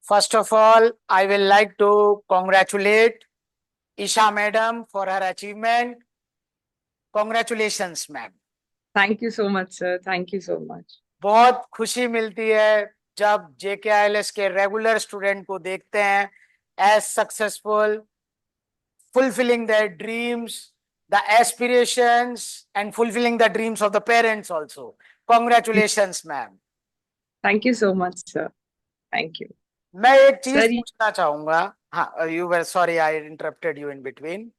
First of all, I will like to congratulate Isha Madam for her achievement. Congratulations, ma'am. Thank you so much, sir. Thank you so much. बहुत खुशी मिलती है जब JKILS के regular student को देखते हैं as successful, fulfilling their dreams, the aspirations, and fulfilling the dreams of the parents also. Congratulations, ma'am. Thank you so much, sir. Thank you. मैं एक चीज Sir, पूछना चाहूंगा. हाँ, you were sorry I interrupted you in between.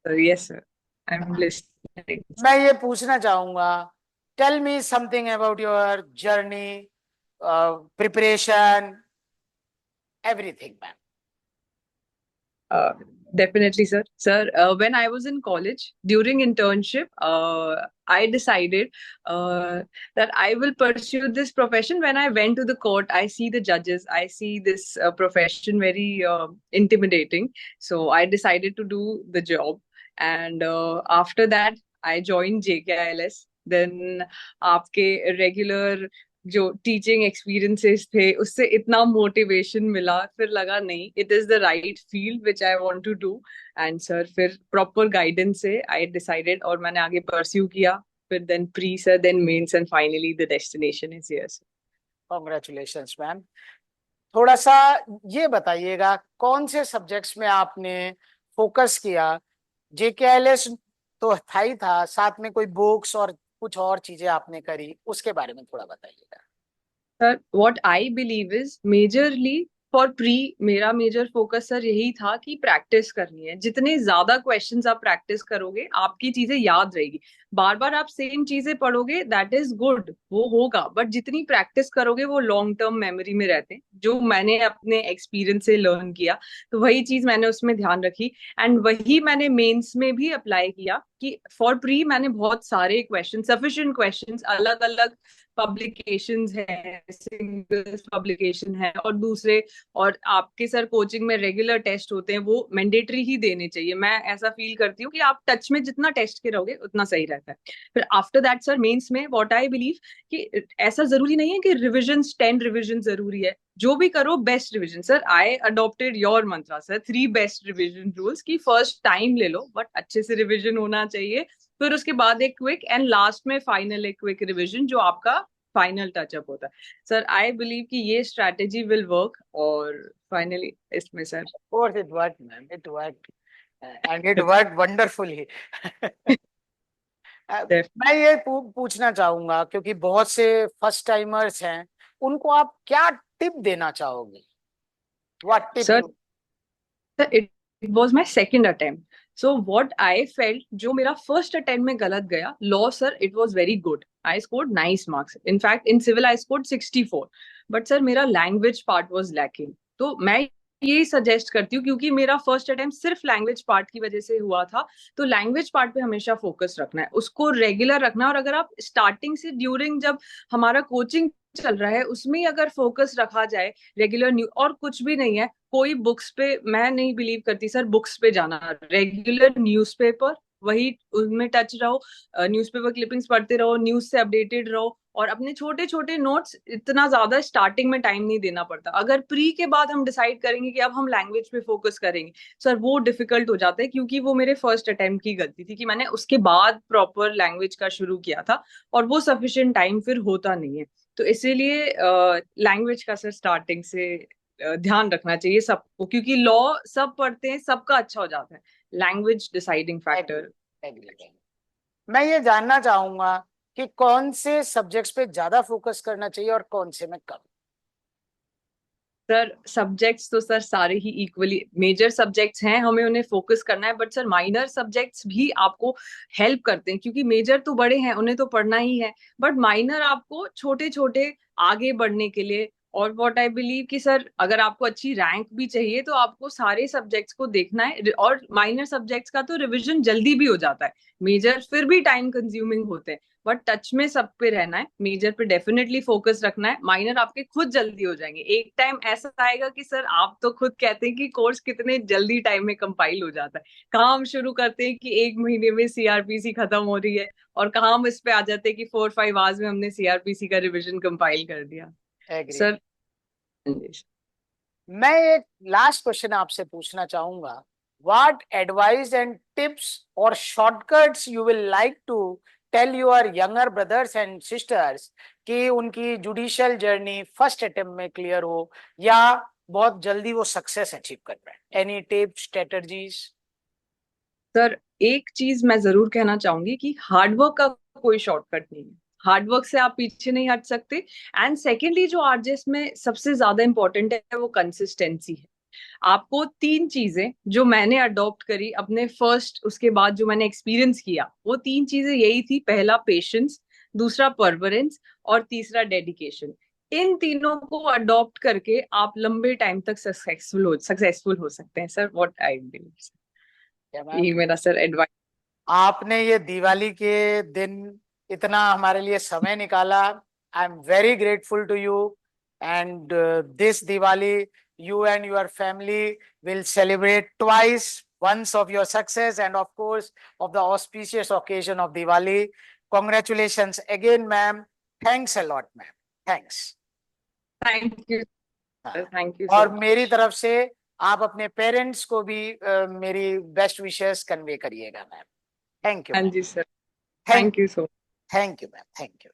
yes, sir. I'm listening. मैं ये पूछना चाहूंगा, tell me something about your journey, preparation, everything ma'am. Uh, Definitely, sir. Sir, when I was in college during internship, I decided that I will pursue this profession. When I went to the court, I see the judges, I see this profession very intimidating. So I decided to do the job. And after that, I joined JKILS. Then आपके regular जो teaching experiences थे उससे इतना motivation मिला, फिर लगा नहीं, it is the right field which I want to do. And sir फिर प्रॉपर गाइडेंस से आई डिसाइडेड और मैंने आगे परस्यू किया. फिर then pre sir, then mains, and finally the destination is here sir. Congratulations ma'am. थोड़ा सा ये बताइएगा कौन से सब्जेक्ट्स में आपने फोकस किया. JKILS तो था ही था, साथ में कोई बुक्स और कुछ और चीजें आपने करी, उसके बारे में थोड़ा बताइएगा. Sir what I believe is majorly for pre, मेरा मेजर फोकस सर यही था कि प्रैक्टिस करनी है. जितने ज्यादा क्वेश्चंस आप प्रैक्टिस करोगे आपकी चीजें याद रहेगी. बार बार आप सेम चीजें पढ़ोगे, दैट इज गुड, वो होगा, बट जितनी प्रैक्टिस करोगे वो लॉन्ग टर्म मेमोरी में रहते हैं. जो मैंने अपने एक्सपीरियंस से लर्न किया, तो वही चीज मैंने उसमें ध्यान रखी. एंड वही मैंने मेंस में भी अप्लाई किया कि फॉर प्री मैंने बहुत सारे क्वेश्चन, सफिशिएंट क्वेश्चंस, अलग अलग पब्लिकेशंस है, सिंगल्स पब्लिकेशन है और दूसरे, और आपके सर कोचिंग में रेगुलर टेस्ट होते हैं, वो मैंडेटरी ही देने चाहिए. मैं ऐसा फील करती हूँ कि आप टच में जितना टेस्ट के रहोगे उतना सही रहता है. फिर आफ्टर दैट सर मेंस में व्हाट आई बिलीव कि ऐसा जरूरी नहीं है कि रिविजन 10 रिविजन जरूरी है. जो भी करो best revision. Sir I adopted your Mantra sir, 3 best revision rules की फर्स्ट टाइम ले लो बट अच्छे से रिविजन होना चाहिए. फिर उसके बाद एक क्विक, एंड लास्ट में फाइनल एक क्विक रिविजन जो आपका फाइनल टचअप होता है. सर आई बिलीव कि ये स्ट्रैटेजी विल वर्क. और फाइनली इसमें sir course it work ma'am, it work and it work wonderfully. मैं ये पूछना चाहूंगा क्योंकि बहुत से फर्स्ट टाइमर्स हैं, उनको आप क्या टिप देना चाहोगे? What tip sir, you? It was my second attempt. So what I felt, जो मेरा फर्स्ट अटेम्प्ट में गलत गया, law sir it was very good. I scored nice marks. In fact in civil I scored 64. But sir मेरा language part was lacking. तो मैं यही suggest करती हूँ, क्योंकि मेरा फर्स्ट अटेम्प्ट सिर्फ लैंग्वेज पार्ट की वजह से हुआ था, तो लैंग्वेज पार्ट पे हमेशा फोकस रखना है, उसको रेगुलर रखना है. और अगर आप स्टार्टिंग से ड्यूरिंग जब हमारा कोचिंग चल रहा है उसमें ही अगर फोकस रखा जाए, रेगुलर न्यू और कुछ भी नहीं है, कोई बुक्स पे मैं नहीं बिलीव करती सर बुक्स पे जाना. रेगुलर न्यूज़पेपर, वही उनमें टच रहो, न्यूज़पेपर क्लिपिंग्स पढ़ते रहो, न्यूज से अपडेटेड रहो, और अपने छोटे छोटे नोट्स. इतना ज्यादा स्टार्टिंग में टाइम नहीं देना पड़ता. अगर प्री के बाद हम डिसाइड करेंगे कि अब हम लैंग्वेज पे फोकस करेंगे, सर वो डिफिकल्ट हो जाता है, क्योंकि वो मेरे फर्स्ट अटेम्प्ट की गलती थी कि मैंने उसके बाद प्रॉपर लैंग्वेज का शुरू किया था, और वो सफिशिएंट टाइम फिर होता नहीं है. तो इसीलिए लैंग्वेज का सर स्टार्टिंग से ध्यान रखना चाहिए सबको, क्योंकि लॉ सब पढ़ते हैं, सबका अच्छा हो जाता है, लैंग्वेज डिसाइडिंग फैक्टर. मैं ये जानना चाहूंगा कि कौन से सब्जेक्ट्स पे ज्यादा फोकस करना चाहिए और कौन से में कम? सर सब्जेक्ट्स तो सर सारे ही इक्वली मेजर सब्जेक्ट्स हैं, हमें उन्हें फोकस करना है. बट सर माइनर सब्जेक्ट्स भी आपको हेल्प करते हैं, क्योंकि मेजर तो बड़े हैं उन्हें तो पढ़ना ही है, बट माइनर आपको छोटे छोटे आगे बढ़ने के लिए. और व्हाट आई बिलीव कि सर अगर आपको अच्छी रैंक भी चाहिए तो आपको सारे सब्जेक्ट्स को देखना है. और माइनर सब्जेक्ट्स का तो रिवीजन जल्दी भी हो जाता है, मेजर फिर भी टाइम कंज्यूमिंग होते हैं. बट टच में सब पे रहना है, मेजर पे डेफिनेटली फोकस रखना है, माइनर आपके खुद जल्दी हो जाएंगे. एक टाइम ऐसा आएगा कि सर आप तो खुद कहते हैं कि कोर्स कितने जल्दी टाइम में कंपाइल हो जाता है. कहाँ हम शुरू करते हैं कि 1 महीने में सीआरपीसी खत्म हो रही है, और कहाँ हम इस पे आ जाते हैं कि 4-5 आवर्स में हमने सीआरपीसी का रिविजन कंपाइल कर दिया. एग्री. सर मैं एक लास्ट क्वेश्चन आपसे पूछना चाहूंगा, व्हाट एडवाइस एंड टिप्स और shortcuts you will like to tell your younger brothers and sisters कि उनकी जुडिशियल जर्नी फर्स्ट अटेम्प्ट में क्लियर हो या बहुत जल्दी वो सक्सेस अचीव कर पाए? Any tips, strategies? सर, एक चीज मैं जरूर कहना चाहूंगी कि हार्डवर्क का कोई शॉर्टकट नहीं है। हार्डवर्क से आप पीछे नहीं हट सकते। एंड सेकेंडली, जो आरजेएस में सबसे ज्यादा इंपॉर्टेंट है वो कंसिस्टेंसी है। आपको तीन चीजें जो मैंने अडॉप्ट करी अपने फर्स्ट, उसके बाद जो मैंने एक्सपीरियंस किया, वो तीन चीजें यही थी। पहला पेशेंस, दूसरा परवरेंस, और तीसरा डेडिकेशन। इन तीनों को अडॉप्ट करके आप लंबे टाइम तक सक्सेसफुल हो सकते हैं सर। व्हाट आई बिलीव, यही मेरा सर एडवाइस। आपने ये दिवाली के दिन इतना हमारे लिए समय निकाला, I am very grateful to you. And this Diwali you and your family will celebrate twice, once of your success and of course of the auspicious occasion of Diwali. Congratulations again, ma'am. Thanks a lot, ma'am. Thanks. Thank you sir, हाँ, thank you सो और मेरी much. तरफ से आप अपने parents को भी मेरी बेस्ट विशेस कन्वे करिएगा, मैम। थैंक यू, हाँ मैम। जी sir, thank thank you so thank you, ma'am. Thank you.